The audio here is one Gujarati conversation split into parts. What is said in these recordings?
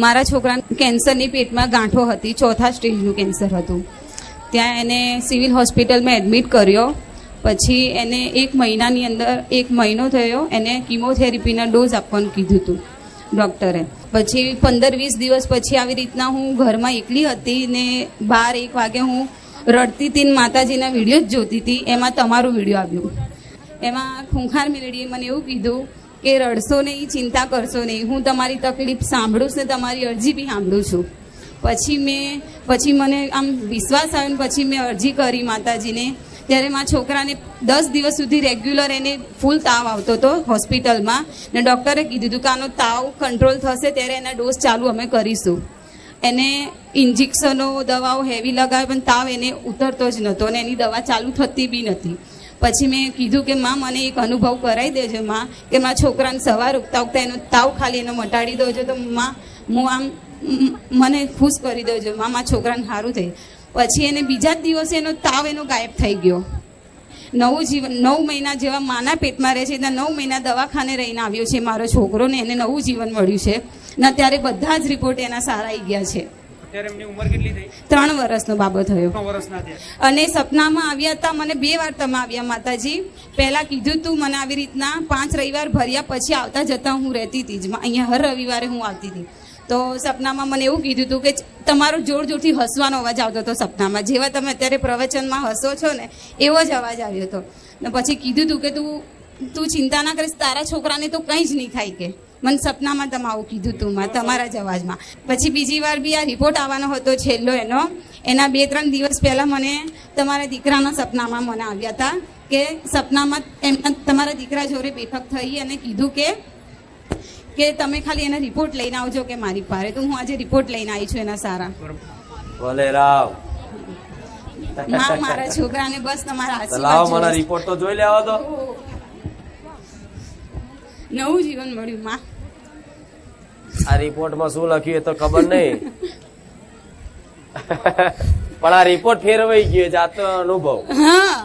મારા છોકરાને કેન્સરની પેટમાં ગાંઠો હતી, 4થા સ્ટેજનું કેન્સર હતું. ત્યાં એને સિવિલ હોસ્પિટલમાં એડમિટ કર્યો. પછી એને 1 મહિનાની અંદર 1 મહિનો થયો, એને કિમોથેરાપીના ડોઝ આપવાનું કીધું હતું ડૉક્ટરે. પછી 15-20 દિવસ પછી આવી રીતના હું ઘરમાં એકલી હતી ને 12-1 વાગે હું રડતી હતી ને માતાજીના વિડીયો જ જોતી હતી. એમાં તમારું વિડીયો આવ્યું. એમાં ખૂંખાર મેલડીએ મને એવું કીધું કે રડશો નહીં, ચિંતા કરશો નહીં, હું તમારી તકલીફ સાંભળું છું ને તમારી અરજી બી સાંભળું છું. પછી મને આમ વિશ્વાસ આવ્યો ને પછી મેં અરજી કરી માતાજીને. ત્યારે મારા છોકરાને 10 દિવસ સુધી રેગ્યુલર એને ફૂલ તાવ આવતો હતો હોસ્પિટલમાં, ને ડૉક્ટરે કીધું હતું કે આનો તાવ કંટ્રોલ થશે ત્યારે એના ડોઝ ચાલુ અમે કરીશું. એને ઇન્જેક્શનો દવાઓ હેવી લગાવે પણ તાવ એને ઉતરતો જ નહોતો અને એની દવા ચાલુ થતી બી નથી. પછી મેં કીધું કે માં મને એક અનુભવ કરાવી દેજો માં, કે મારા છોકરાને સવાર ઉગતા એનો તાવ ખાલી એનો મટાડી દેજો તો માં હું આમ મને ખુશ કરી દેજો માં, મારા છોકરાને સારું થઈ. પછી એને બીજા જ દિવસે એનો તાવ એનો ગાયબ થઈ ગયો. 9 મહિના જેવા માના પેટમાં રહે છે ત્યાં 9 મહિના દવાખાને રહીને આવ્યો છે મારો છોકરો ને એને નવું જીવન મળ્યું છે ને અત્યારે બધા જ રિપોર્ટ એના સારા આવી ગયા છે. 3 વર્ષનો બાબો થયો. અને સપનામાં આવ્યા હતા મને 2 વાર તમે આવ્યા માતાજી. પહેલા કીધું તું મને આવી રીતના 5 રવિવાર ભર્યા પછી આવતા જતા હું રહેતી હતી જ અહીંયા, હર રવિવારે હું આવતી હતી. તો સપનામાં મને એવું કીધું હતું કે તમારો જોર જોરથી હસવાનો અવાજ આવતો હતો સપનામાં, જેવા તમે અત્યારે પ્રવચનમાં હસો છો ને એવો જ અવાજ આવ્યો હતો. ને પછી કીધું હતું કે તું ચિંતા ના કરીશ, તારા છોકરાને તો કંઈ જ નહીં થાય કે મને સપનામાં તમે આવું કીધું તું માં તમારા જ અવાજમાં. પછી બીજી વાર બી આ રિપોર્ટ આવવાનો હતો છેલ્લો એના 2-3 દિવસ પહેલાં મને તમારા દીકરાના સપનામાં મને આવ્યા હતા કે સપનામાં એમના તમારા દીકરા જોડે બેઠક થઈ અને કીધું કે તમે ખાલી એના રિપોર્ટ લઈને આવજો કે મારી પાસે. તો હું આજે રિપોર્ટ લઈને આવી છું એના સારા. ભલે રાવ મારા છોકરાને બસ તમારા આશીર્વાદ મને રિપોર્ટ તો જોઈ લેવા દો. નવું જીવન મળ્યું માં. આ રિપોર્ટમાં શું લખ્યું એ તો ખબર નહીં, પણ આ રિપોર્ટ ફેરવાઈ ગયો જાતનો અનુભવ. હા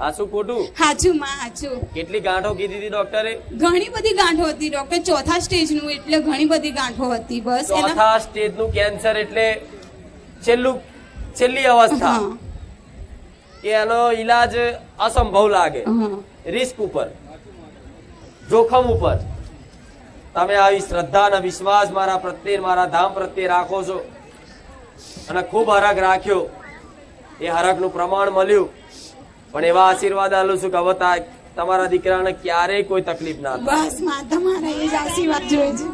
આ શું ખોટું? સાચું માં સાચું. કેટલી ગાંઠો કીધી હતી ડોક્ટરે? ઘણી બધી ગાંઠો હતી ડોક્ટર, 4થા સ્ટેજનું એટલે ઘણી બધી ગાંઠો હતી. બસ 4થા સ્ટેજનું કેન્સર એટલે છેલ્લી અવસ્થા કે એનો ઈલાજ અસંભવ લાગે, રિસ્ક ઉપર, જોખમ ઉપર. તમે આવી શ્રદ્ધા અને વિશ્વાસ મારા પ્રત્યે મારા ધામ પ્રત્યે રાખો છો અને ખૂબ હરખ રાખ્યો. એ હરખનું પ્રમાણ મળ્યું. પણ એવા આશીર્વાદ આલું છું કે હવે તમારા દીકરાને ક્યારેય કોઈ તકલીફ ના થાય. બસ માં તમારા એ જ આશીર્વાદ જોઈએ છે.